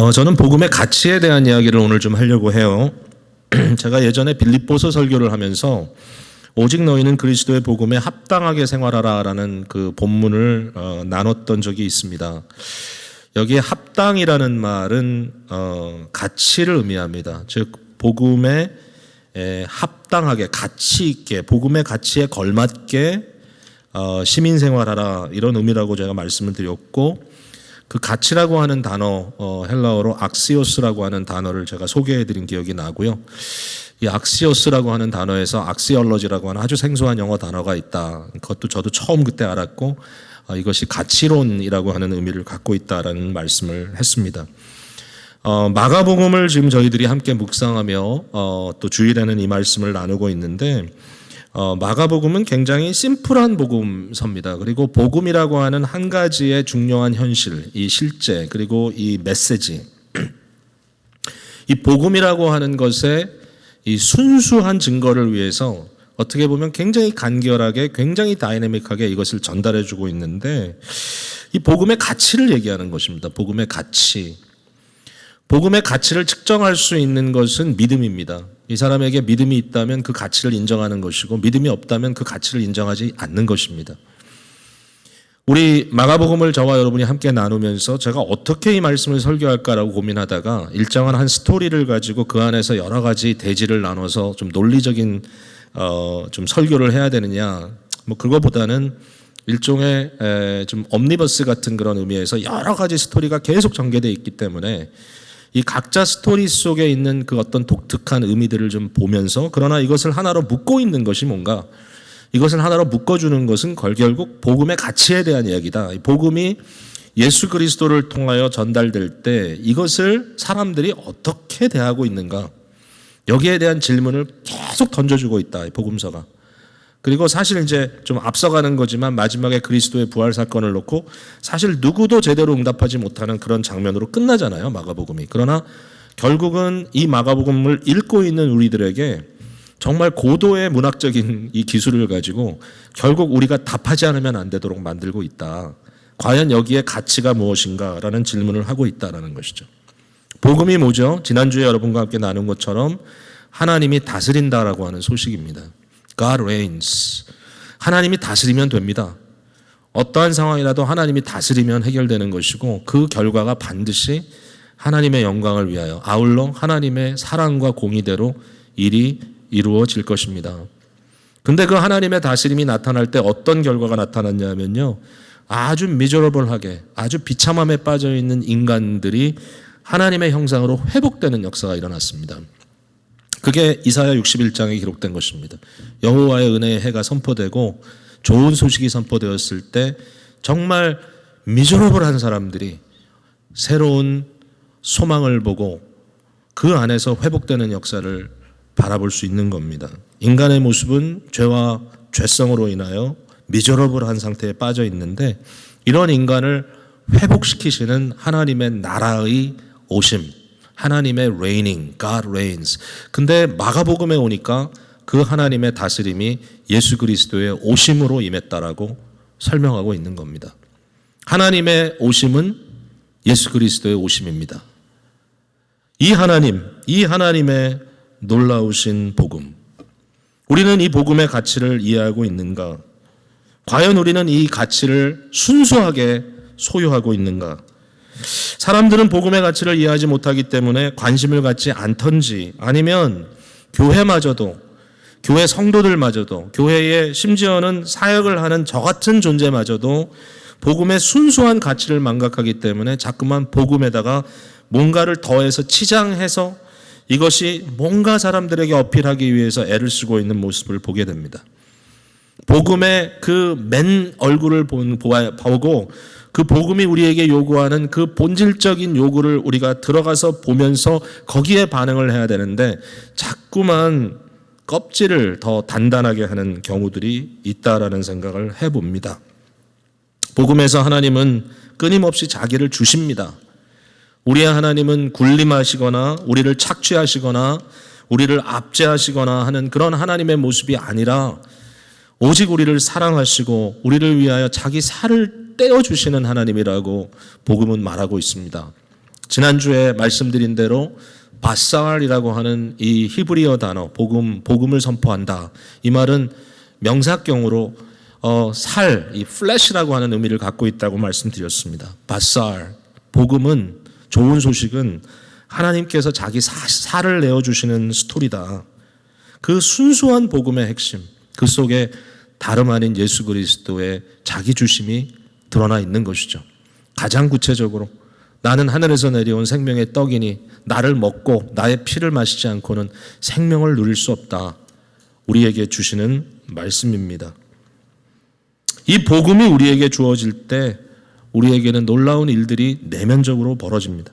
저는 복음의 가치에 대한 이야기를 오늘 좀 하려고 해요. 제가 예전에 빌립보서 설교를 하면서 오직 너희는 그리스도의 복음에 합당하게 생활하라라는 그 본문을 나눴던 적이 있습니다. 여기에 합당이라는 말은 가치를 의미합니다. 즉 복음에 합당하게 가치 있게 복음의 가치에 걸맞게 시민 생활하라 이런 의미라고 제가 말씀을 드렸고, 그 가치라고 하는 단어 헬라어로 악시오스라고 하는 단어를 제가 소개해드린 기억이 나고요. 이 악시오스라고 하는 단어에서 악시올러지라고 하는 아주 생소한 영어 단어가 있다. 그것도 저도 처음 그때 알았고 이것이 가치론이라고 하는 의미를 갖고 있다라는 말씀을 했습니다. 마가복음을 지금 저희들이 함께 묵상하며 또 주일에는 이 말씀을 나누고 있는데, 마가복음은 굉장히 심플한 복음서입니다. 그리고 복음이라고 하는 한 가지의 중요한 현실, 이 실제, 그리고 이 메시지, 이 복음이라고 하는 것의 이 순수한 증거를 위해서 어떻게 보면 굉장히 간결하게, 굉장히 다이내믹하게 이것을 전달해주고 있는데, 이 복음의 가치를 얘기하는 것입니다. 복음의 가치. 복음의 가치를 측정할 수 있는 것은 믿음입니다. 이 사람에게 믿음이 있다면 그 가치를 인정하는 것이고, 믿음이 없다면 그 가치를 인정하지 않는 것입니다. 우리 마가복음을 저와 여러분이 함께 나누면서 제가 어떻게 이 말씀을 설교할까라고 고민하다가 일정한 한 스토리를 가지고 그 안에서 여러 가지 대지를 나눠서 좀 논리적인 좀 설교를 해야 되느냐, 뭐 그거보다는 일종의 좀 옴니버스 같은 그런 의미에서 여러 가지 스토리가 계속 전개되어 있기 때문에 이 각자 스토리 속에 있는 그 어떤 독특한 의미들을 좀 보면서, 그러나 이것을 하나로 묶고 있는 것이 뭔가, 이것을 하나로 묶어주는 것은 결국 복음의 가치에 대한 이야기다. 복음이 예수 그리스도를 통하여 전달될 때 이것을 사람들이 어떻게 대하고 있는가, 여기에 대한 질문을 계속 던져주고 있다, 이 복음서가. 그리고 사실 이제 좀 앞서가는 거지만 마지막에 그리스도의 부활 사건을 놓고 사실 누구도 제대로 응답하지 못하는 그런 장면으로 끝나잖아요, 마가복음이. 그러나 결국은 이 마가복음을 읽고 있는 우리들에게 정말 고도의 문학적인 이 기술을 가지고 결국 우리가 답하지 않으면 안 되도록 만들고 있다. 과연 여기에 가치가 무엇인가라는 질문을 하고 있다는 것이죠. 복음이 뭐죠? 지난주에 여러분과 함께 나눈 것처럼 하나님이 다스린다라고 하는 소식입니다. God reigns. 하나님이 다스리면 됩니다. 어떠한 상황이라도 하나님이 다스리면 해결되는 것이고, 그 결과가 반드시 하나님의 영광을 위하여 아울러 하나님의 사랑과 공의대로 일이 이루어질 것입니다. 근데 그 하나님의 다스림이 나타날 때 어떤 결과가 나타났냐면요, 아주 미저러블하게, 아주 비참함에 빠져 있는 인간들이 하나님의 형상으로 회복되는 역사가 일어났습니다. 그게 이사야 61장에 기록된 것입니다. 여호와의 은혜의 해가 선포되고 좋은 소식이 선포되었을 때 정말 미저러블한 사람들이 새로운 소망을 보고 그 안에서 회복되는 역사를 바라볼 수 있는 겁니다. 인간의 모습은 죄와 죄성으로 인하여 미저러블한 상태에 빠져 있는데, 이런 인간을 회복시키시는 하나님의 나라의 오심, 하나님의 reigning, God reigns. 근데 마가복음에 오니까 그 하나님의 다스림이 예수 그리스도의 오심으로 임했다라고 설명하고 있는 겁니다. 하나님의 오심은 예수 그리스도의 오심입니다. 이 하나님의 놀라우신 복음. 우리는 이 복음의 가치를 이해하고 있는가? 과연 우리는 이 가치를 순수하게 소유하고 있는가? 사람들은 복음의 가치를 이해하지 못하기 때문에 관심을 갖지 않던지, 아니면 교회마저도, 교회 성도들마저도, 교회에 심지어는 사역을 하는 저 같은 존재마저도 복음의 순수한 가치를 망각하기 때문에 자꾸만 복음에다가 뭔가를 더해서 치장해서 이것이 뭔가 사람들에게 어필하기 위해서 애를 쓰고 있는 모습을 보게 됩니다. 복음의 그 맨 얼굴을 보고 그 복음이 우리에게 요구하는 그 본질적인 요구를 우리가 들어가서 보면서 거기에 반응을 해야 되는데, 자꾸만 껍질을 더 단단하게 하는 경우들이 있다라는 생각을 해봅니다. 복음에서 하나님은 끊임없이 자기를 주십니다. 우리의 하나님은 군림하시거나 우리를 착취하시거나 우리를 압제하시거나 하는 그런 하나님의 모습이 아니라, 오직 우리를 사랑하시고 우리를 위하여 자기 살을 떼어주시는 하나님이라고 복음은 말하고 있습니다. 지난주에 말씀드린 대로 바살이라고 하는 이 히브리어 단어, 복음을 선포한다. 이 말은 명사격으로 이 플래시라고 하는 의미를 갖고 있다고 말씀드렸습니다. 바살, 복음은, 좋은 소식은 하나님께서 자기 살을 내어주시는 스토리다. 그 순수한 복음의 핵심, 그 속에 다름 아닌 예수 그리스도의 자기 주심이 드러나 있는 것이죠. 가장 구체적으로 나는 하늘에서 내려온 생명의 떡이니 나를 먹고 나의 피를 마시지 않고는 생명을 누릴 수 없다. 우리에게 주시는 말씀입니다. 이 복음이 우리에게 주어질 때 우리에게는 놀라운 일들이 내면적으로 벌어집니다.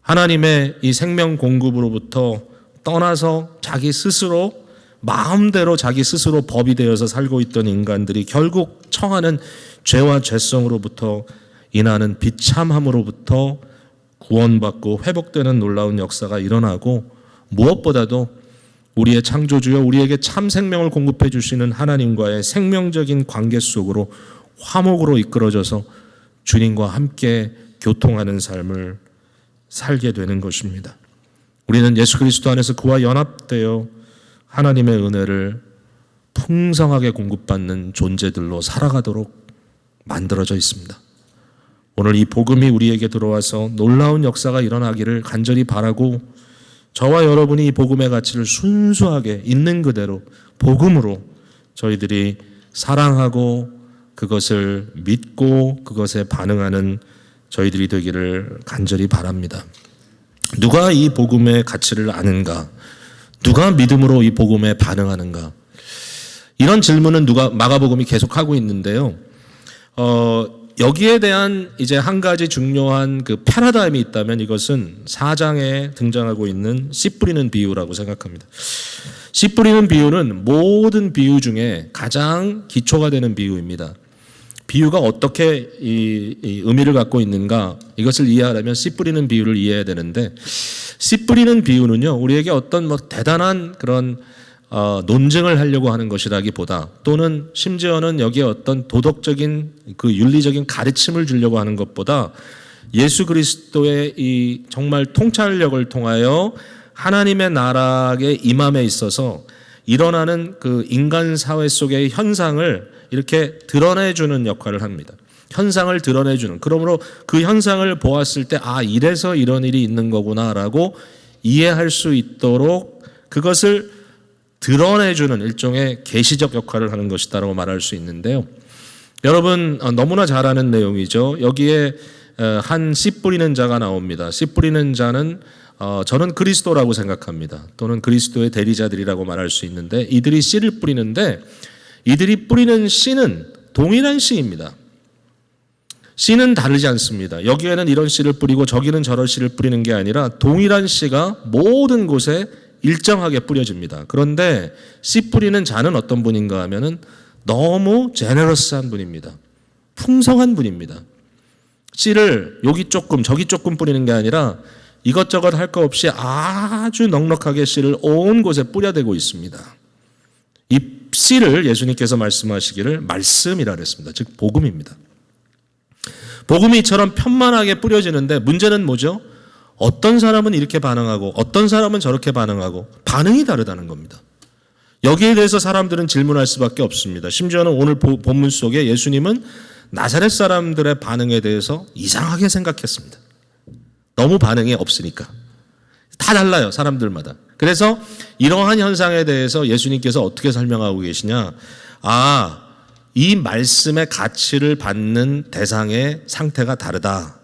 하나님의 이 생명 공급으로부터 떠나서 자기 스스로 마음대로 자기 스스로 법이 되어서 살고 있던 인간들이 결국 처하는 죄와 죄성으로부터 인하는 비참함으로부터 구원받고 회복되는 놀라운 역사가 일어나고, 무엇보다도 우리의 창조주여 우리에게 참 생명을 공급해 주시는 하나님과의 생명적인 관계 속으로 화목으로 이끌어져서 주님과 함께 교통하는 삶을 살게 되는 것입니다. 우리는 예수 그리스도 안에서 그와 연합되어 하나님의 은혜를 풍성하게 공급받는 존재들로 살아가도록 만들어져 있습니다. 오늘 이 복음이 우리에게 들어와서 놀라운 역사가 일어나기를 간절히 바라고, 저와 여러분이 이 복음의 가치를 순수하게 있는 그대로 복음으로 저희들이 사랑하고 그것을 믿고 그것에 반응하는 저희들이 되기를 간절히 바랍니다. 누가 이 복음의 가치를 아는가? 누가 믿음으로 이 복음에 반응하는가? 이런 질문은 마가복음이 계속하고 있는데요. 여기에 대한 이제 한 가지 중요한 그 패러다임이 있다면 이것은 4장에 등장하고 있는 씨 뿌리는 비유라고 생각합니다. 씨 뿌리는 비유는 모든 비유 중에 가장 기초가 되는 비유입니다. 비유가 어떻게 이 의미를 갖고 있는가, 이것을 이해하려면 씨 뿌리는 비유를 이해해야 되는데, 씨 뿌리는 비유는요, 우리에게 어떤 대단한 그런 논증을 하려고 하는 것이라기보다, 또는 심지어는 여기에 어떤 도덕적인 그 윤리적인 가르침을 주려고 하는 것보다 예수 그리스도의 이 정말 통찰력을 통하여 하나님의 나라의 임함에 있어서 일어나는 그 인간 사회 속의 현상을 이렇게 드러내주는 역할을 합니다. 현상을 드러내주는, 그러므로 그 현상을 보았을 때 이래서 이런 일이 있는 거구나라고 이해할 수 있도록 그것을 드러내주는 일종의 계시적 역할을 하는 것이다라고 말할 수 있는데요. 여러분 너무나 잘 아는 내용이죠. 여기에 한 씨 뿌리는 자가 나옵니다. 씨 뿌리는 자는 저는 그리스도라고 생각합니다. 또는 그리스도의 대리자들이라고 말할 수 있는데, 이들이 씨를 뿌리는데 이들이 뿌리는 씨는 동일한 씨입니다. 씨는 다르지 않습니다. 여기에는 이런 씨를 뿌리고 저기는 저런 씨를 뿌리는 게 아니라 동일한 씨가 모든 곳에 일정하게 뿌려집니다. 그런데 씨 뿌리는 자는 어떤 분인가 하면은 너무 제너러스한 분입니다. 풍성한 분입니다. 씨를 여기 조금 저기 조금 뿌리는 게 아니라 이것저것 할 거 없이 아주 넉넉하게 씨를 온 곳에 뿌려대고 있습니다. 이 씨를 예수님께서 말씀하시기를 말씀이라 그랬습니다. 즉 복음입니다. 복음이 이처럼 편만하게 뿌려지는데 문제는 뭐죠? 어떤 사람은 이렇게 반응하고 어떤 사람은 저렇게 반응하고 반응이 다르다는 겁니다. 여기에 대해서 사람들은 질문할 수밖에 없습니다. 심지어는 오늘 본문 속에 예수님은 나사렛 사람들의 반응에 대해서 이상하게 생각했습니다. 너무 반응이 없으니까. 다 달라요, 사람들마다. 그래서 이러한 현상에 대해서 예수님께서 어떻게 설명하고 계시냐? 이 말씀의 가치를 받는 대상의 상태가 다르다.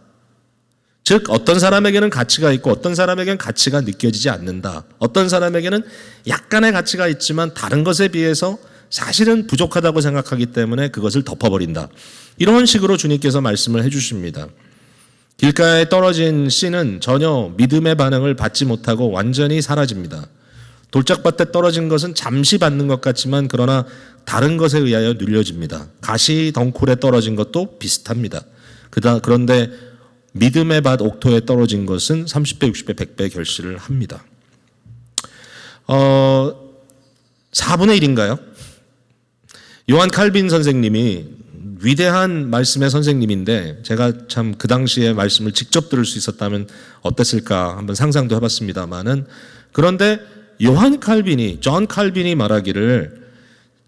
즉 어떤 사람에게는 가치가 있고 어떤 사람에게는 가치가 느껴지지 않는다. 어떤 사람에게는 약간의 가치가 있지만 다른 것에 비해서 사실은 부족하다고 생각하기 때문에 그것을 덮어버린다. 이런 식으로 주님께서 말씀을 해주십니다. 길가에 떨어진 씨는 전혀 믿음의 반응을 받지 못하고 완전히 사라집니다. 돌짝밭에 떨어진 것은 잠시 받는 것 같지만 그러나 다른 것에 의하여 눌려집니다. 가시 덩굴에 떨어진 것도 비슷합니다. 그런데 믿음의 밭 옥토에 떨어진 것은 30배, 60배, 100배 결실을 합니다. 4분의 1인가요? 요한 칼빈 선생님이 위대한 말씀의 선생님인데 제가 참 그 당시에 말씀을 직접 들을 수 있었다면 어땠을까 한번 상상도 해봤습니다만은, 그런데 존 칼빈이 말하기를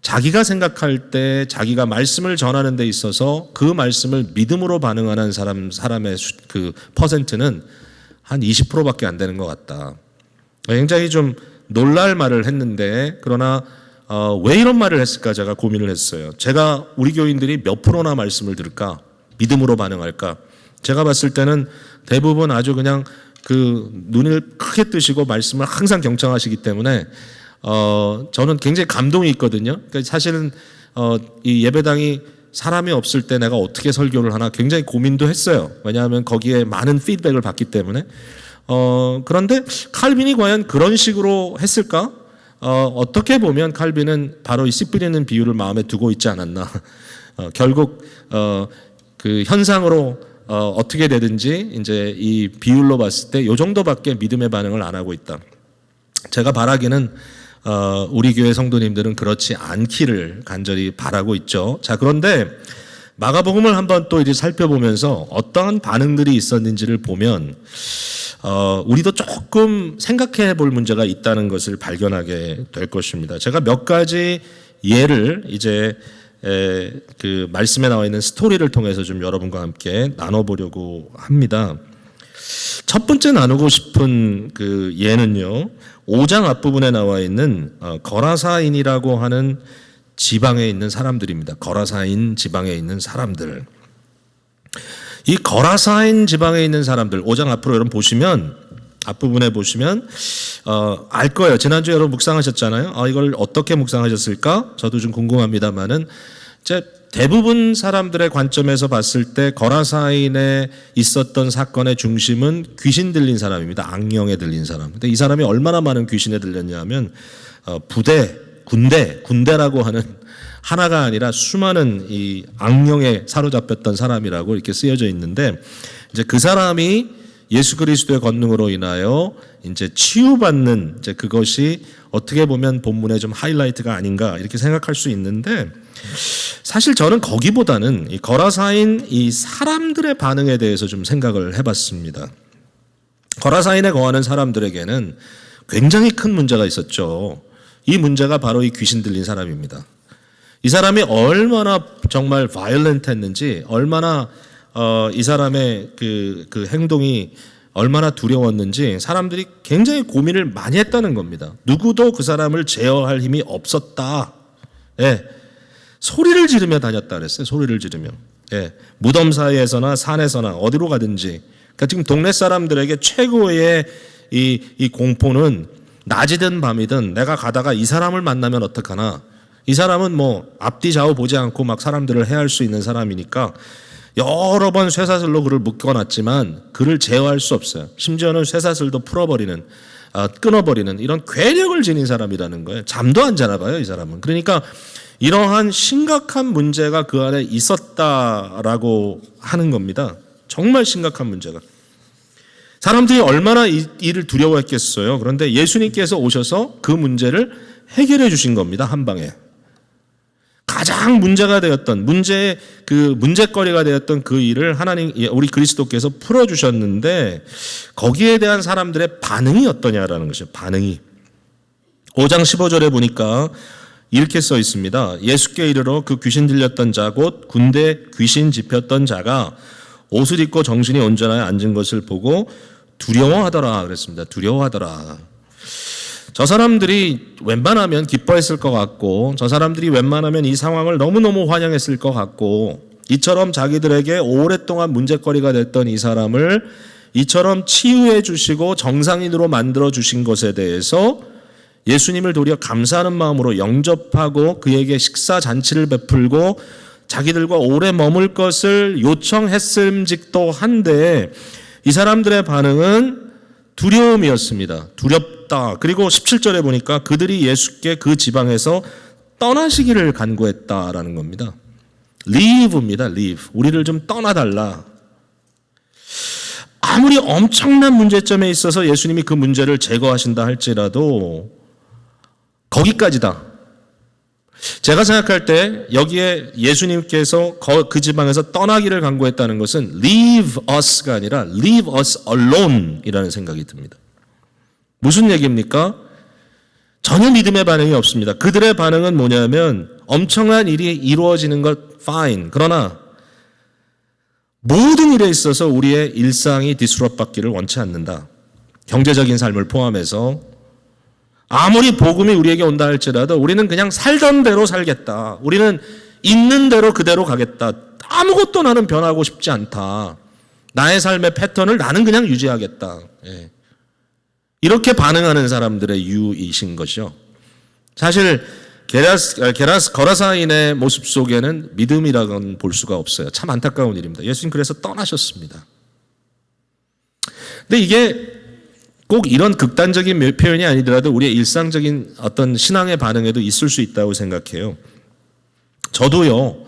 자기가 생각할 때 자기가 말씀을 전하는 데 있어서 그 말씀을 믿음으로 반응하는 사람의 그 퍼센트는 한 20%밖에 안 되는 것 같다. 굉장히 좀 놀랄 말을 했는데, 그러나 왜 이런 말을 했을까 제가 고민을 했어요. 제가 우리 교인들이 몇 프로나 말씀을 들을까? 믿음으로 반응할까? 제가 봤을 때는 대부분 아주 그냥 그 눈을 크게 뜨시고 말씀을 항상 경청하시기 때문에 저는 굉장히 감동이 있거든요. 그러니까 사실은 이 예배당이 사람이 없을 때 내가 어떻게 설교를 하나 굉장히 고민도 했어요. 왜냐하면 거기에 많은 피드백을 받기 때문에. 그런데 칼빈이 과연 그런 식으로 했을까? 어떻게 보면 칼빈은 바로 이 씨 뿌리는 비유를 마음에 두고 있지 않았나. 결국 그 현상으로 어떻게 되든지 이제 이 비율로 봤을 때 이 정도밖에 믿음의 반응을 안 하고 있다. 제가 바라기는 우리 교회 성도님들은 그렇지 않기를 간절히 바라고 있죠. 자, 그런데 마가복음을 한번 또 이제 살펴보면서 어떠한 반응들이 있었는지를 보면 우리도 조금 생각해 볼 문제가 있다는 것을 발견하게 될 것입니다. 제가 몇 가지 예를 이제 그 말씀에 나와 있는 스토리를 통해서 좀 여러분과 함께 나눠보려고 합니다. 첫 번째 나누고 싶은 그 예는요, 5장 앞부분에 나와 있는 거라사인이라고 하는 지방에 있는 사람들입니다. 거라사인 지방에 있는 사람들. 이 거라사인 지방에 있는 사람들, 5장 앞으로 여러분 보시면, 앞부분에 보시면 알 거예요. 지난주에 여러분 묵상하셨잖아요. 이걸 어떻게 묵상하셨을까? 저도 좀 궁금합니다만은, 대부분 사람들의 관점에서 봤을 때 거라사인에 있었던 사건의 중심은 귀신 들린 사람입니다. 악령에 들린 사람. 근데 이 사람이 얼마나 많은 귀신에 들렸냐면 군대라고 하는 하나가 아니라 수많은 이 악령에 사로잡혔던 사람이라고 이렇게 쓰여져 있는데, 이제 그 사람이 예수 그리스도의 권능으로 인하여 이제 치유받는 이제 그것이 어떻게 보면 본문의 좀 하이라이트가 아닌가 이렇게 생각할 수 있는데, 사실 저는 거기보다는 이 거라사인 이 사람들의 반응에 대해서 좀 생각을 해봤습니다. 거라사인에 거하는 사람들에게는 굉장히 큰 문제가 있었죠. 이 문제가 바로 이 귀신 들린 사람입니다. 이 사람이 얼마나 정말 바이올렌트했는지, 얼마나 이 사람의 그 행동이 얼마나 두려웠는지 사람들이 굉장히 고민을 많이 했다는 겁니다. 누구도 그 사람을 제어할 힘이 없었다. 예. 소리를 지르며 다녔다 그랬어요. 소리를 지르며. 예. 무덤 사이에서나 산에서나 어디로 가든지. 그러니까 지금 동네 사람들에게 최고의 이 공포는 낮이든 밤이든 내가 가다가 이 사람을 만나면 어떡하나. 이 사람은 뭐 앞뒤 좌우 보지 않고 막 사람들을 해할 수 있는 사람이니까 여러 번 쇠사슬로 그를 묶어놨지만 그를 제어할 수 없어요. 심지어는 쇠사슬도 풀어버리는, 끊어버리는 이런 괴력을 지닌 사람이라는 거예요. 잠도 안 자나 봐요, 이 사람은. 그러니까 이러한 심각한 문제가 그 안에 있었다라고 하는 겁니다. 정말 심각한 문제가. 사람들이 얼마나 이를 두려워했겠어요. 그런데 예수님께서 오셔서 그 문제를 해결해 주신 겁니다. 한 방에. 가장 문제가 되었던 문제거리가 되었던 그 일을 하나님, 우리 그리스도께서 풀어주셨는데, 거기에 대한 사람들의 반응이 어떠냐라는 것이죠. 반응이. 5장 15절에 보니까 이렇게 써 있습니다. 예수께 이르러 그 귀신 들렸던 자 곧 군대 귀신 집혔던 자가 옷을 입고 정신이 온전하여 앉은 것을 보고 두려워하더라 그랬습니다. 두려워하더라. 저 사람들이 웬만하면 기뻐했을 것 같고, 저 사람들이 웬만하면 이 상황을 너무너무 환영했을 것 같고, 이처럼 자기들에게 오랫동안 문제거리가 됐던 이 사람을 이처럼 치유해 주시고 정상인으로 만들어 주신 것에 대해서 예수님을 도리어 감사하는 마음으로 영접하고 그에게 식사 잔치를 베풀고 자기들과 오래 머물 것을 요청했음직도 한데, 이 사람들의 반응은 두려움이었습니다. 두렵다. 그리고 17절에 보니까 그들이 예수께 그 지방에서 떠나시기를 간구했다라는 겁니다. leave입니다. leave. 우리를 좀 떠나달라. 아무리 엄청난 문제점에 있어서 예수님이 그 문제를 제거하신다 할지라도 거기까지다. 제가 생각할 때 여기에 예수님께서 그 지방에서 떠나기를 강구했다는 것은 leave us가 아니라 leave us alone 이라는 생각이 듭니다. 무슨 얘기입니까? 전혀 믿음의 반응이 없습니다. 그들의 반응은 뭐냐면 엄청난 일이 이루어지는 것 fine. 그러나 모든 일에 있어서 우리의 일상이 디스럽 받기를 원치 않는다. 경제적인 삶을 포함해서 아무리 복음이 우리에게 온다 할지라도 우리는 그냥 살던 대로 살겠다. 우리는 있는 대로 그대로 가겠다. 아무것도 나는 변하고 싶지 않다. 나의 삶의 패턴을 나는 그냥 유지하겠다. 예. 이렇게 반응하는 사람들의 유이신 것이죠. 사실 거라사인의 모습 속에는 믿음이라고는 볼 수가 없어요. 참 안타까운 일입니다. 예수님 그래서 떠나셨습니다. 근데 이게 꼭 이런 극단적인 표현이 아니더라도 우리의 일상적인 어떤 신앙의 반응에도 있을 수 있다고 생각해요. 저도요,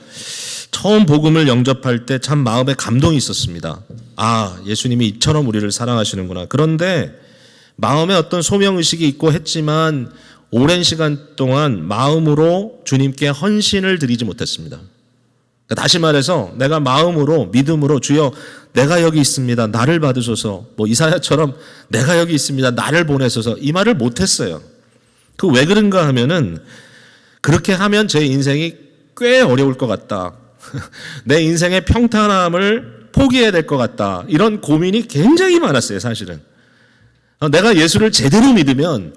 처음 복음을 영접할 때 참 마음에 감동이 있었습니다. 아, 예수님이 이처럼 우리를 사랑하시는구나. 그런데 마음에 어떤 소명의식이 있고 했지만 오랜 시간 동안 마음으로 주님께 헌신을 드리지 못했습니다. 다시 말해서 내가 마음으로 믿음으로 주여 내가 여기 있습니다. 나를 받으소서. 뭐 이사야처럼 내가 여기 있습니다. 나를 보내소서. 이 말을 못했어요. 그 왜 그런가 하면은 그렇게 하면 제 인생이 꽤 어려울 것 같다. 내 인생의 평탄함을 포기해야 될 것 같다. 이런 고민이 굉장히 많았어요, 사실은. 내가 예수를 제대로 믿으면,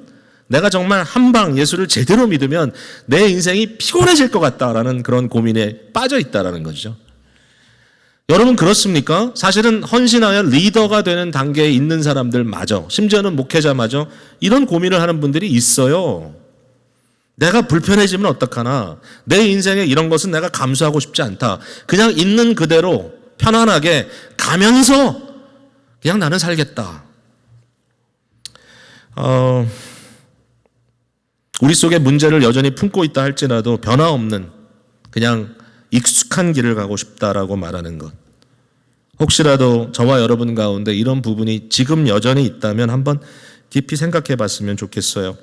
내가 정말 한방 예수를 제대로 믿으면 내 인생이 피곤해질 것 같다라는 그런 고민에 빠져 있다라는 거죠. 여러분 그렇습니까? 사실은 헌신하여 리더가 되는 단계에 있는 사람들마저, 심지어는 목회자마저 이런 고민을 하는 분들이 있어요. 내가 불편해지면 어떡하나? 내 인생에 이런 것은 내가 감수하고 싶지 않다. 그냥 있는 그대로 편안하게 가면서 그냥 나는 살겠다. 우리 속에 문제를 여전히 품고 있다 할지라도 변화없는 그냥 익숙한 길을 가고 싶다라고 말하는 것. 혹시라도 저와 여러분 가운데 이런 부분이 지금 여전히 있다면 한번 깊이 생각해 봤으면 좋겠어요.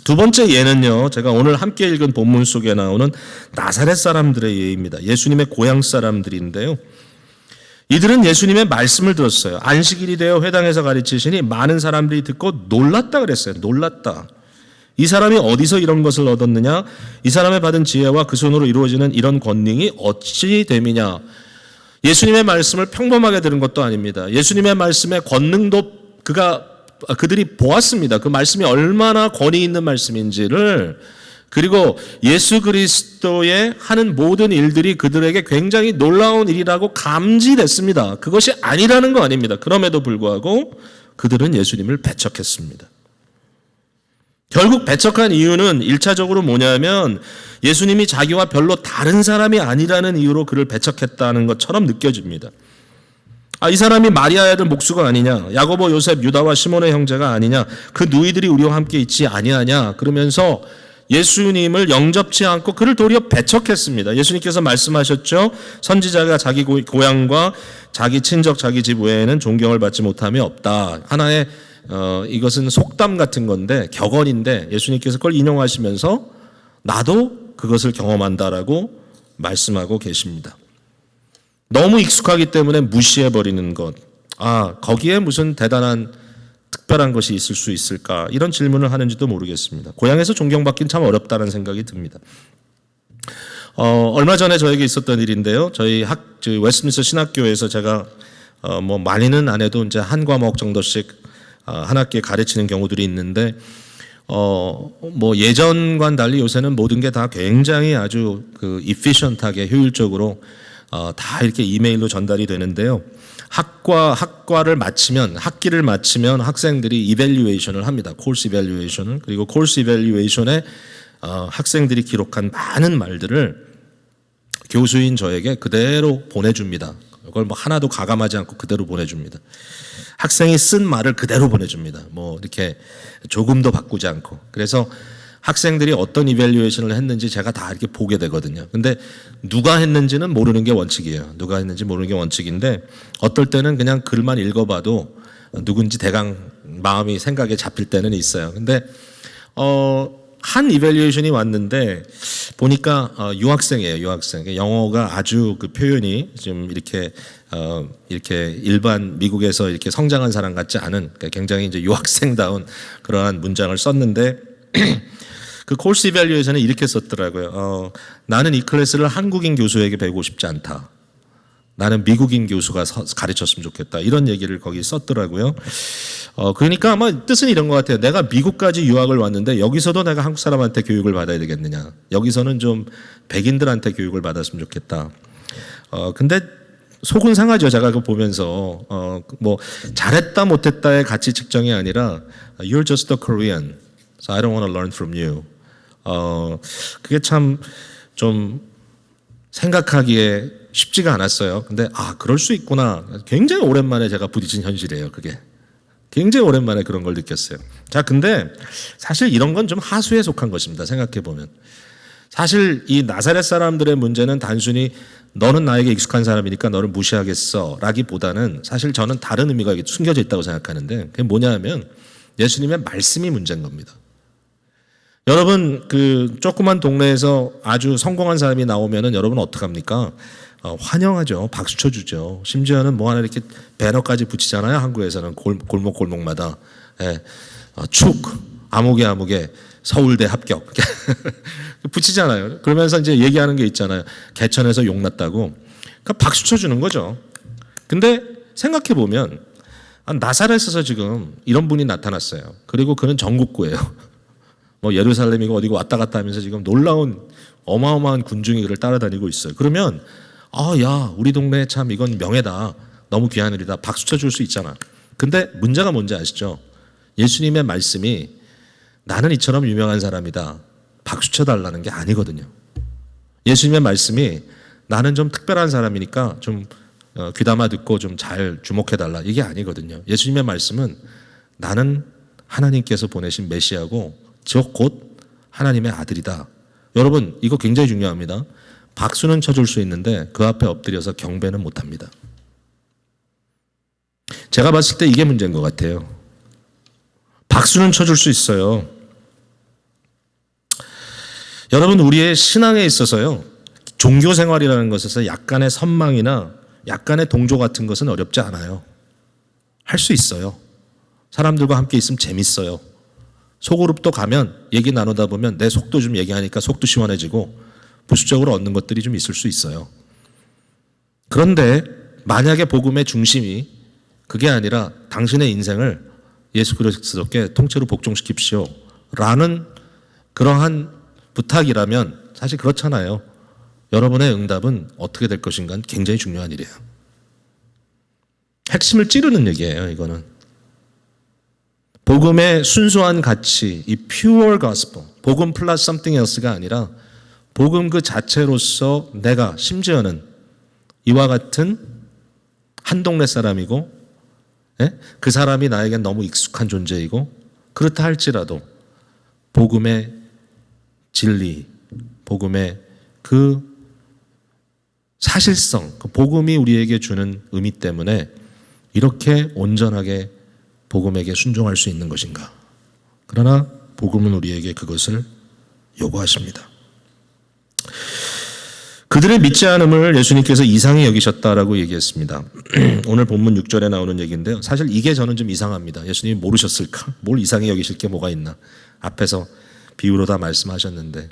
두 번째 예는요, 제가 오늘 함께 읽은 본문 속에 나오는 나사렛 사람들의 예입니다. 예수님의 고향 사람들인데요. 이들은 예수님의 말씀을 들었어요. 안식일이 되어 회당에서 가르치시니 많은 사람들이 듣고 놀랐다 그랬어요. 놀랐다. 이 사람이 어디서 이런 것을 얻었느냐? 이 사람의 받은 지혜와 그 손으로 이루어지는 이런 권능이 어찌 됨이냐? 예수님의 말씀을 평범하게 들은 것도 아닙니다. 예수님의 말씀의 권능도 그들이 보았습니다. 그 말씀이 얼마나 권위 있는 말씀인지를, 그리고 예수 그리스도의 하는 모든 일들이 그들에게 굉장히 놀라운 일이라고 감지됐습니다. 그것이 아니라는 거 아닙니다. 그럼에도 불구하고 그들은 예수님을 배척했습니다. 결국 배척한 이유는 1차적으로 뭐냐면 예수님이 자기와 별로 다른 사람이 아니라는 이유로 그를 배척했다는 것처럼 느껴집니다. 이 사람이 마리아의 아들 목수가 아니냐? 야고보, 요셉, 유다와 시몬의 형제가 아니냐? 그 누이들이 우리와 함께 있지 아니하냐? 그러면서 예수님을 영접치 않고 그를 도리어 배척했습니다. 예수님께서 말씀하셨죠. 선지자가 자기 고향과 자기 친척, 자기 집 외에는 존경을 받지 못함이 없다. 하나의 이것은 속담 같은 건데, 격언인데 예수님께서 그걸 인용하시면서 나도 그것을 경험한다라고 말씀하고 계십니다. 너무 익숙하기 때문에 무시해버리는 것. 거기에 무슨 대단한 특별한 것이 있을 수 있을까? 이런 질문을 하는지도 모르겠습니다. 고향에서 존경받긴 참 어렵다는 생각이 듭니다. 얼마 전에 저에게 있었던 일인데요. 저희 웨스트민스터 신학교에서 제가 뭐 많이는 안 해도 이제 한 과목 정도씩 한 학기에 가르치는 경우들이 있는데, 뭐 예전과는 달리 요새는 모든 게 다 굉장히 아주 efficient하게 효율적으로 다 이렇게 이메일로 전달이 되는데요. 학기를 마치면 학생들이 이밸류에이션을 합니다. 코र्스 이밸류에이션을. 그리고 코र्스 이밸류에이션에 학생들이 기록한 많은 말들을 교수인 저에게 그대로 보내줍니다. 그걸 뭐 하나도 가감하지 않고 그대로 보내줍니다. 학생이 쓴 말을 그대로 보내줍니다. 뭐 이렇게 조금도 바꾸지 않고. 그래서 학생들이 어떤 이밸류에이션을 했는지 제가 다 이렇게 보게 되거든요. 근데 누가 했는지는 모르는 게 원칙이에요. 누가 했는지 모르는 게 원칙인데, 어떨 때는 그냥 글만 누군지 대강 생각에 잡힐 때는 있어요. 근데 한 이밸류에이션이 왔는데 보니까 유학생이에요. 유학생. 영어가 아주 그 표현이 좀 이렇게 일반 미국에서 이렇게 성장한 사람 같지 않은 굉장히 이제 유학생다운 그러한 문장을 썼는데 그 코스 이밸류에이션은 이렇게 썼더라고요. 나는 이 클래스를 한국인 교수에게 배우고 싶지 않다. 나는 미국인 교수가 가르쳤으면 좋겠다. 이런 얘기를 거기 썼더라고요. 그러니까 아마 뜻은 이런 것 같아요. 내가 미국까지 유학을 왔는데 여기서도 내가 한국 사람한테 교육을 받아야 되겠느냐. 여기서는 좀 백인들한테 교육을 받았으면 좋겠다. 근데 속은 상하죠. 제가 그거 보면서 뭐 잘했다 못했다의 가치 측정이 아니라 You're just a Korean, so I don't want to learn from you. 그게 참 좀 생각하기에 쉽지가 않았어요. 근데 그럴 수 있구나. 굉장히 오랜만에 제가 부딪힌 현실이에요. 그게 굉장히 오랜만에 그런 걸 느꼈어요. 자, 근데 사실 이런 건 좀 하수에 속한 것입니다. 생각해 보면 사실 이 나사렛 사람들의 문제는 단순히 너는 나에게 익숙한 사람이니까 너를 무시하겠어 라기보다는 사실 저는 다른 의미가 숨겨져 있다고 생각하는데 그게 뭐냐 하면 예수님의 말씀이 문제인 겁니다. 여러분 그 조그만 동네에서 아주 성공한 사람이 나오면은 여러분 어떡합니까? 환영하죠. 박수 쳐주죠. 심지어는 뭐 하나 이렇게 배너까지 붙이잖아요. 한국에서는 골목골목마다 축 아무개 서울대 합격 붙이잖아요. 그러면서 이제 얘기하는 게 있잖아요. 개천에서 용났다고. 그러니까 박수 쳐주는 거죠. 근데 생각해 보면 나사렛에서 지금 이런 분이 나타났어요. 그리고 그는 전국구예요. 뭐 예루살렘이고 어디고 왔다 갔다 하면서 지금 놀라운 어마어마한 군중이 그를 따라다니고 있어요. 그러면 야 우리 동네 참 이건 명예다. 너무 귀한 일이다. 박수 쳐줄 수 있잖아. 근데 문제가 뭔지 아시죠? 예수님의 말씀이 나는 이처럼 유명한 사람이다. 박수 쳐달라는 게 아니거든요. 예수님의 말씀이 나는 좀 특별한 사람이니까 좀 귀담아 듣고 좀 잘 주목해달라. 이게 아니거든요. 예수님의 말씀은 나는 하나님께서 보내신 메시아고 곧 하나님의 아들이다. 여러분 이거 굉장히 중요합니다. 박수는 쳐줄 수 있는데 그 앞에 엎드려서 경배는 못합니다. 제가 봤을 때 이게 문제인 것 같아요. 박수는 쳐줄 수 있어요. 여러분 우리의 신앙에 있어서요. 종교 생활이라는 것에서 약간의 선망이나 약간의 동조 같은 것은 어렵지 않아요. 할 수 있어요. 사람들과 함께 있으면 재밌어요. 소그룹도 가면 얘기 나누다 보면 내 속도 좀 얘기하니까 속도 시원해지고 부수적으로 얻는 것들이 좀 있을 수 있어요. 그런데 만약에 복음의 중심이 그게 아니라 당신의 인생을 예수 그리스도께 통째로 복종시킵시오 라는 그러한 부탁이라면 사실 그렇잖아요. 여러분의 응답은 어떻게 될 것인가 굉장히 중요한 일이에요. 핵심을 찌르는 얘기예요. 이거는 복음의 순수한 가치, 이 pure gospel, 복음 플러스 something else가 아니라 복음 그 자체로서 내가 심지어는 이와 같은 한 동네 사람이고 그 사람이 나에겐 너무 익숙한 존재이고 그렇다 할지라도 복음의 진리, 복음의 그 사실성, 그 복음이 우리에게 주는 의미 때문에 이렇게 온전하게 복음에게 순종할 수 있는 것인가. 그러나 복음은 우리에게 그것을 요구하십니다. 그들의 믿지 않음을 예수님께서 이상히 여기셨다라고 얘기했습니다. 오늘 본문 6절에 나오는 얘기인데요. 사실 이게 저는 좀 이상합니다. 예수님이 모르셨을까? 뭘 이상히 여기실 게 뭐가 있나? 앞에서 비유로 다 말씀하셨는데.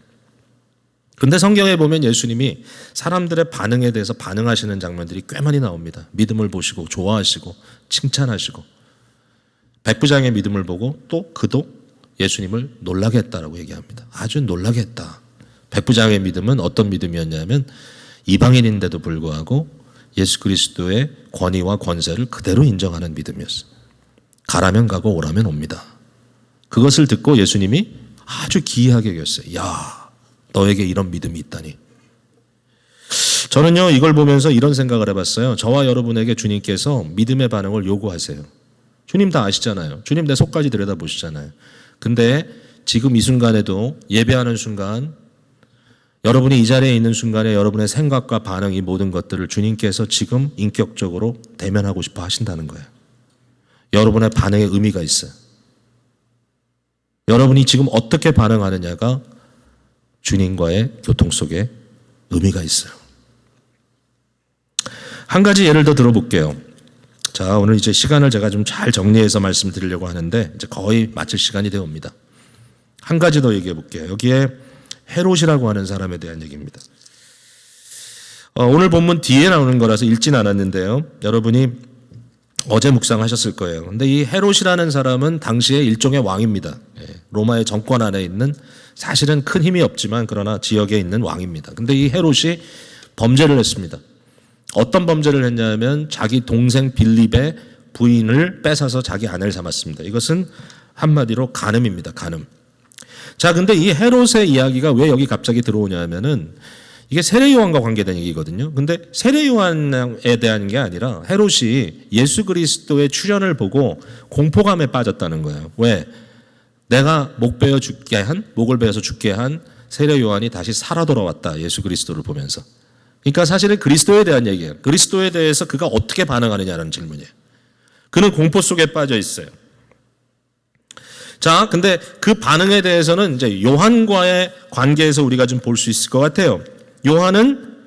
근데 성경에 보면 예수님이 사람들의 반응에 대해서 반응하시는 장면들이 꽤 많이 나옵니다. 믿음을 보시고 좋아하시고 칭찬하시고 백부장의 믿음을 보고 또 그도 예수님을 놀라게 했다라고 얘기합니다. 아주 놀라게 했다. 백부장의 믿음은 어떤 믿음이었냐면 이방인인데도 불구하고 예수 그리스도의 권위와 권세를 그대로 인정하는 믿음이었어요. 가라면 가고 오라면 옵니다. 그것을 듣고 예수님이 아주 기이하게 여겼어요. 야, 너에게 이런 믿음이 있다니. 저는요 이걸 보면서 이런 생각을 해봤어요. 저와 여러분에게 주님께서 믿음의 반응을 요구하세요. 주님 다 아시잖아요. 주님 내 속까지 들여다보시잖아요. 근데 지금 이 순간에도 예배하는 순간 여러분이 이 자리에 있는 순간에 여러분의 생각과 반응 이 모든 것들을 주님께서 지금 인격적으로 대면하고 싶어 하신다는 거예요. 여러분의 반응에 의미가 있어요. 여러분이 지금 어떻게 반응하느냐가 주님과의 교통 속에 의미가 있어요. 한 가지 예를 더 들어볼게요. 자, 오늘 이제 시간을 제가 좀 잘 정리해서 말씀드리려고 하는데 이제 거의 마칠 시간이 되어 옵니다. 한 가지 더 얘기해 볼게요. 여기에 헤롯이라고 하는 사람에 대한 얘기입니다. 오늘 본문 뒤에 나오는 거라서 읽진 않았는데요. 여러분이 어제 묵상하셨을 거예요. 근데 이 헤롯이라는 사람은 당시의 일종의 왕입니다. 로마의 정권 안에 있는 사실은 큰 힘이 없지만 그러나 지역에 있는 왕입니다. 근데 이 헤롯이 범죄를 했습니다. 어떤 범죄를 했냐면 자기 동생 빌립의 부인을 뺏어서 자기 아내를 삼았습니다. 이것은 한마디로 간음입니다. 간음. 자, 근데 이 헤롯의 이야기가 왜 여기 갑자기 들어오냐면은 이게 세례 요한과 관계된 얘기거든요. 근데 세례 요한에 대한 게 아니라 헤롯이 예수 그리스도의 출현을 보고 공포감에 빠졌다는 거예요. 왜? 내가 목을 베어서 죽게 한 세례 요한이 다시 살아 돌아왔다. 예수 그리스도를 보면서. 그러니까 사실은 그리스도에 대한 얘기예요. 그리스도에 대해서 그가 어떻게 반응하느냐라는 질문이에요. 그는 공포 속에 빠져 있어요. 자, 근데 그 반응에 대해서는 이제 요한과의 관계에서 우리가 좀 볼 수 있을 것 같아요. 요한은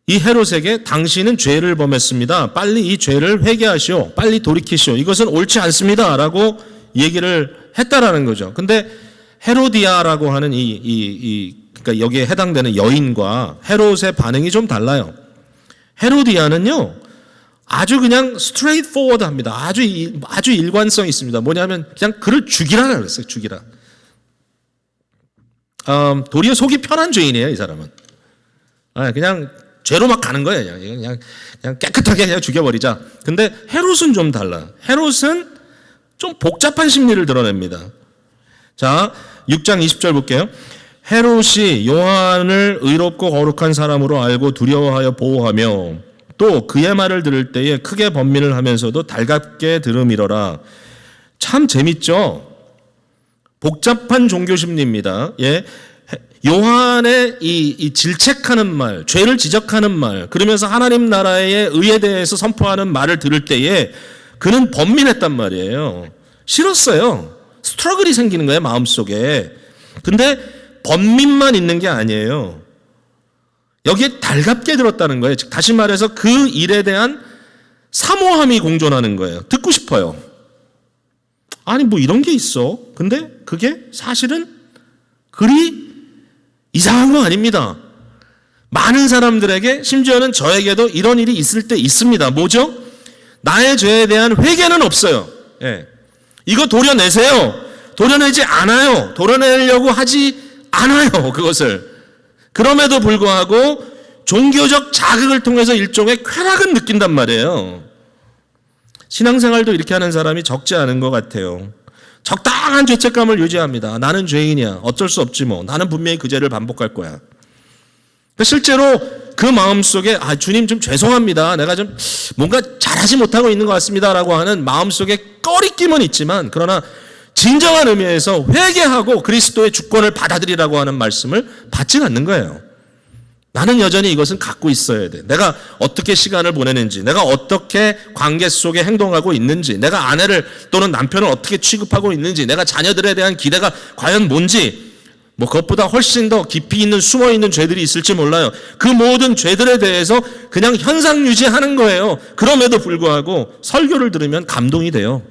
이 헤롯에게 당신은 죄를 범했습니다. 빨리 이 죄를 회개하시오. 빨리 돌이키시오. 이것은 옳지 않습니다. 라고 얘기를 했다라는 거죠. 근데 헤로디아라고 하는 그러니까 여기에 해당되는 여인과 헤롯의 반응이 좀 달라요. 헤로디아는요, 아주 그냥 스트레이트 포워드 합니다. 아주 일관성 있습니다. 뭐냐면 그냥 그를 죽이라 그랬어요. 죽이라. 도리어 속이 편한 죄인이에요, 이 사람은. 그냥 죄로 막 가는 거예요. 그냥 깨끗하게 그냥 죽여버리자. 근데 헤롯은 좀 달라. 헤롯은 좀 복잡한 심리를 드러냅니다. 자, 6장 20절 볼게요. 헤롯이 요한을 의롭고 거룩한 사람으로 알고 두려워하여 보호하며 또 그의 말을 들을 때에 크게 번민을 하면서도 달갑게 들음이러라. 참 재밌죠? 복잡한 종교 심리입니다. 예. 요한의 이 질책하는 말, 죄를 지적하는 말, 그러면서 하나님 나라의 의에 대해서 선포하는 말을 들을 때에 그는 번민했단 말이에요. 싫었어요. 스트러글이 생기는 거예요, 마음속에. 근데 번민만 있는 게 아니에요. 여기에 달갑게 들었다는 거예요. 즉 다시 말해서 그 일에 대한 사모함이 공존하는 거예요. 듣고 싶어요. 아니 뭐 이런 게 있어. 근데 그게 사실은 그리 이상한 거 아닙니다. 많은 사람들에게 심지어는 저에게도 이런 일이 있을 때 있습니다. 뭐죠? 나의 죄에 대한 회개는 없어요. 예. 이거 도려내세요. 도려내지 않아요. 도려내려고 하지 않아요. 그것을. 그럼에도 불구하고 종교적 자극을 통해서 일종의 쾌락은 느낀단 말이에요. 신앙생활도 이렇게 하는 사람이 적지 않은 것 같아요. 적당한 죄책감을 유지합니다. 나는 죄인이야. 어쩔 수 없지 뭐. 나는 분명히 그 죄를 반복할 거야. 실제로 그 마음속에 주님 좀 죄송합니다. 내가 좀 뭔가 잘하지 못하고 있는 것 같습니다. 라고 하는 마음속에 꺼리낌은 있지만 그러나 진정한 의미에서 회개하고 그리스도의 주권을 받아들이라고 하는 말씀을 받지는 않는 거예요. 나는 여전히 이것은 갖고 있어야 돼. 내가 어떻게 시간을 보내는지, 내가 어떻게 관계 속에 행동하고 있는지, 내가 아내를 또는 남편을 어떻게 취급하고 있는지, 내가 자녀들에 대한 기대가 과연 뭔지, 뭐 그것보다 훨씬 더 깊이 있는 숨어 있는 죄들이 있을지 몰라요. 그 모든 죄들에 대해서 그냥 현상 유지하는 거예요. 그럼에도 불구하고 설교를 들으면 감동이 돼요.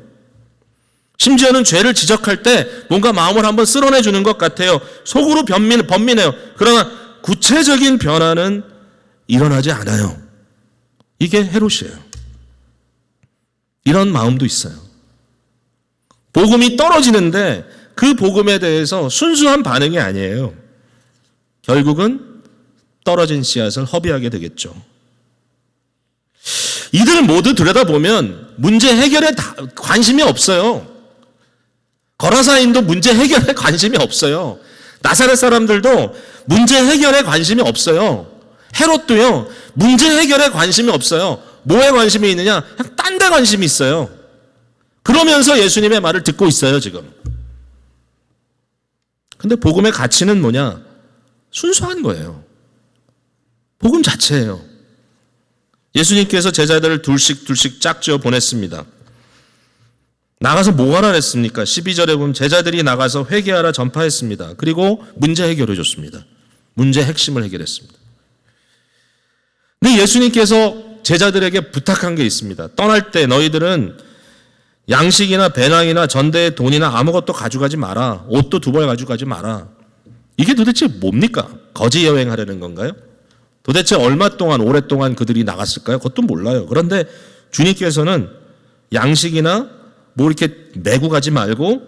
심지어는 죄를 지적할 때 뭔가 마음을 한번 쓸어내 주는 것 같아요. 속으로 번민해요. 그러나 구체적인 변화는 일어나지 않아요. 이게 헤롯이에요. 이런 마음도 있어요. 복음이 떨어지는데 그 복음에 대해서 순수한 반응이 아니에요. 결국은 떨어진 씨앗을 허비하게 되겠죠. 이들 모두 들여다보면 문제 해결에 관심이 없어요. 거라사인도 문제 해결에 관심이 없어요. 나사렛 사람들도 문제 해결에 관심이 없어요. 헤롯도요, 문제 해결에 관심이 없어요. 뭐에 관심이 있느냐? 그냥 딴 데 관심이 있어요. 그러면서 예수님의 말을 듣고 있어요, 지금. 근데 복음의 가치는 뭐냐? 순수한 거예요. 복음 자체예요. 예수님께서 제자들을 둘씩 짝지어 보냈습니다. 나가서 뭐 하라 했습니까? 12절에 보면 제자들이 나가서 회개하라 전파했습니다. 그리고 문제 해결해 줬습니다. 문제 핵심을 해결했습니다. 근데 예수님께서 제자들에게 부탁한 게 있습니다. 떠날 때 너희들은 양식이나 배낭이나 전대의 돈이나 아무것도 가져가지 마라. 옷도 2벌 가져가지 마라. 이게 도대체 뭡니까? 거지 여행하려는 건가요? 도대체 얼마 동안 오랫동안 그들이 나갔을까요? 그것도 몰라요. 그런데 주님께서는 양식이나 뭐 이렇게 메고 가지 말고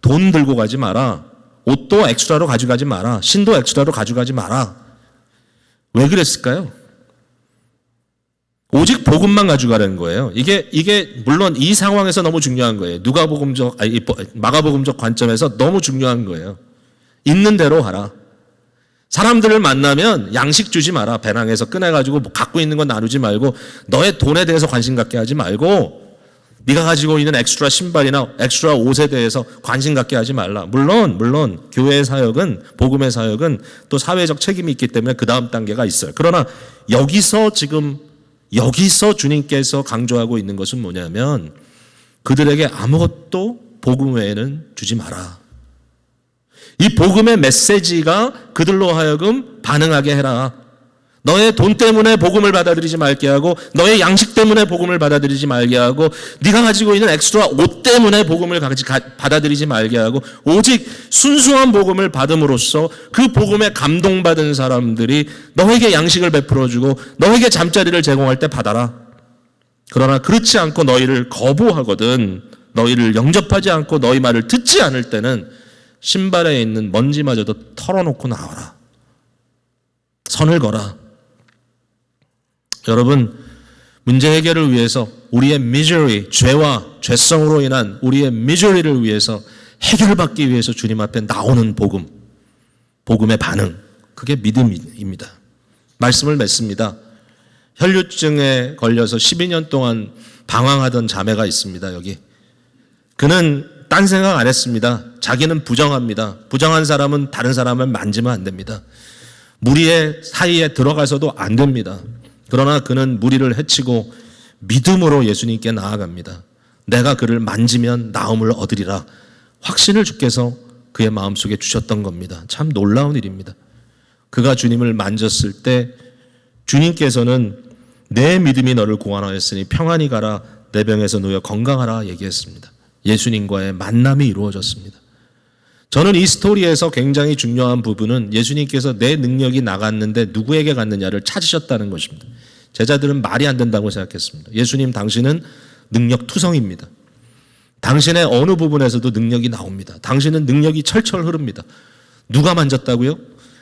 돈 들고 가지 마라. 옷도 엑스트라로 가져가지 마라. 신도 엑스트라로 가져가지 마라. 왜 그랬을까요? 오직 복음만 가져가라는 거예요. 이게 물론 이 상황에서 너무 중요한 거예요. 마가복음적 관점에서 너무 중요한 거예요. 있는 대로 하라. 사람들을 만나면 양식 주지 마라. 배낭에서 꺼내가지고 뭐 갖고 있는 건 나누지 말고 너의 돈에 대해서 관심 갖게 하지 말고 네가 가지고 있는 엑스트라 신발이나 엑스트라 옷에 대해서 관심 갖게 하지 말라. 물론 교회의 사역은 복음의 사역은 또 사회적 책임이 있기 때문에 그 다음 단계가 있어요. 그러나 여기서 주님께서 강조하고 있는 것은 뭐냐면 그들에게 아무것도 복음 외에는 주지 마라. 이 복음의 메시지가 그들로 하여금 반응하게 해라. 너의 돈 때문에 복음을 받아들이지 말게 하고 너의 양식 때문에 복음을 받아들이지 말게 하고 네가 가지고 있는 엑스트라 옷 때문에 복음을 받아들이지 말게 하고 오직 순수한 복음을 받음으로써 그 복음에 감동받은 사람들이 너에게 양식을 베풀어주고 너에게 잠자리를 제공할 때 받아라. 그러나 그렇지 않고 너희를 거부하거든 너희를 영접하지 않고 너희 말을 듣지 않을 때는 신발에 있는 먼지마저도 털어놓고 나와라. 선을 거라. 여러분, 문제 해결을 위해서 우리의 misery, 죄와 죄성으로 인한 우리의 misery를 위해서 해결받기 위해서 주님 앞에 나오는 복음, 복음의 반응, 그게 믿음입니다. 말씀을 맺습니다. 혈류증에 걸려서 12년 동안 방황하던 자매가 있습니다. 여기. 그는 딴 생각 안 했습니다. 자기는 부정합니다. 부정한 사람은 다른 사람을 만지면 안 됩니다. 무리의 사이에 들어가서도 안 됩니다. 그러나 그는 무리를 해치고 믿음으로 예수님께 나아갑니다. 내가 그를 만지면 나음을 얻으리라. 확신을 주께서 그의 마음속에 주셨던 겁니다. 참 놀라운 일입니다. 그가 주님을 만졌을 때 주님께서는 내 믿음이 너를 구원하였으니 평안히 가라. 내 병에서 놓여 건강하라 얘기했습니다. 예수님과의 만남이 이루어졌습니다. 저는 이 스토리에서 굉장히 중요한 부분은 예수님께서 내 능력이 나갔는데 누구에게 갔느냐를 찾으셨다는 것입니다. 제자들은 말이 안 된다고 생각했습니다. 예수님 당신은 능력 투성입니다. 당신의 어느 부분에서도 능력이 나옵니다. 당신은 능력이 철철 흐릅니다. 누가 만졌다고요?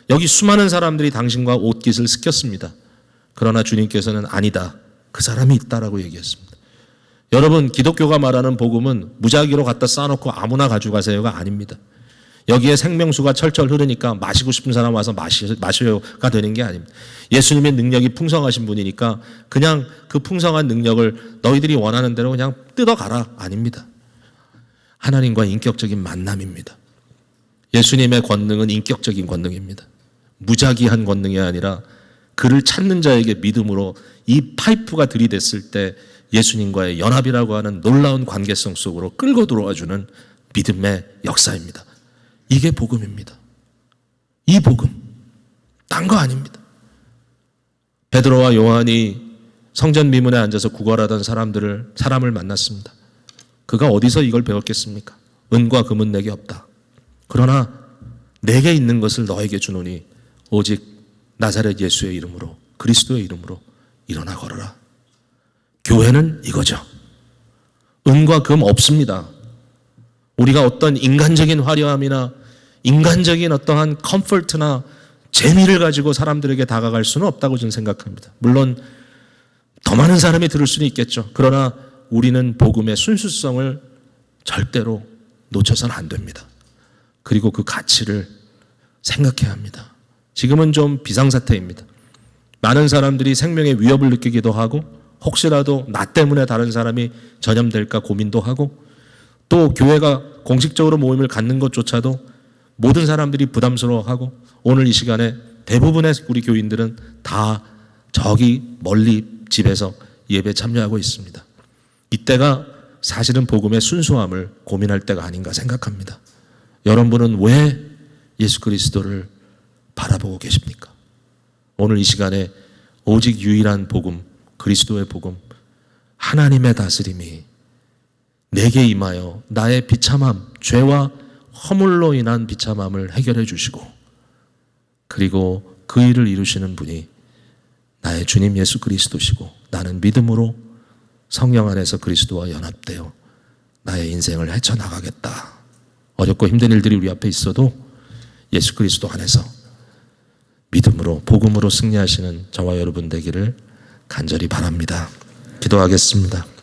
여기 수많은 사람들이 당신과 옷깃을 스켰습니다. 그러나 주님께서는 아니다. 그 사람이 있다라고 얘기했습니다. 여러분, 기독교가 말하는 복음은 무작위로 갖다 쌓아놓고 아무나 가져가세요가 아닙니다. 여기에 생명수가 철철 흐르니까 마시고 싶은 사람 와서 마셔요가 되는 게 아닙니다. 예수님의 능력이 풍성하신 분이니까 그냥 그 풍성한 능력을 너희들이 원하는 대로 그냥 뜯어가라. 아닙니다. 하나님과 인격적인 만남입니다. 예수님의 권능은 인격적인 권능입니다. 무작위한 권능이 아니라 그를 찾는 자에게 믿음으로 이 파이프가 들이댔을 때 예수님과의 연합이라고 하는 놀라운 관계성 속으로 끌고 들어와주는 믿음의 역사입니다. 이게 복음입니다. 이 복음. 딴 거 아닙니다. 베드로와 요한이 성전 미문에 앉아서 구걸하던 사람을 만났습니다. 그가 어디서 이걸 배웠겠습니까? 은과 금은 내게 없다. 그러나 내게 있는 것을 너에게 주노니 오직 나사렛 예수의 이름으로 그리스도의 이름으로 일어나 걸어라. 교회는 이거죠. 은과 금 없습니다. 우리가 어떤 인간적인 화려함이나 인간적인 어떠한 컴포트나 재미를 가지고 사람들에게 다가갈 수는 없다고 저는 생각합니다. 물론 더 많은 사람이 들을 수는 있겠죠. 그러나 우리는 복음의 순수성을 절대로 놓쳐서는 안 됩니다. 그리고 그 가치를 생각해야 합니다. 지금은 좀 비상사태입니다. 많은 사람들이 생명의 위협을 느끼기도 하고 혹시라도 나 때문에 다른 사람이 전염될까 고민도 하고 또 교회가 공식적으로 모임을 갖는 것조차도 모든 사람들이 부담스러워하고 오늘 이 시간에 대부분의 우리 교인들은 다 저기 멀리 집에서 예배 참여하고 있습니다. 이때가 사실은 복음의 순수함을 고민할 때가 아닌가 생각합니다. 여러분은 왜 예수 그리스도를 바라보고 계십니까? 오늘 이 시간에 오직 유일한 복음, 그리스도의 복음, 하나님의 다스림이 내게 임하여 나의 비참함, 죄와 허물로 인한 비참함을 해결해 주시고, 그리고 그 일을 이루시는 분이 나의 주님 예수 그리스도시고, 나는 믿음으로 성령 안에서 그리스도와 연합되어 나의 인생을 헤쳐나가겠다. 어렵고 힘든 일들이 우리 앞에 있어도 예수 그리스도 안에서 믿음으로 복음으로 승리하시는 저와 여러분 되기를 간절히 바랍니다. 기도하겠습니다.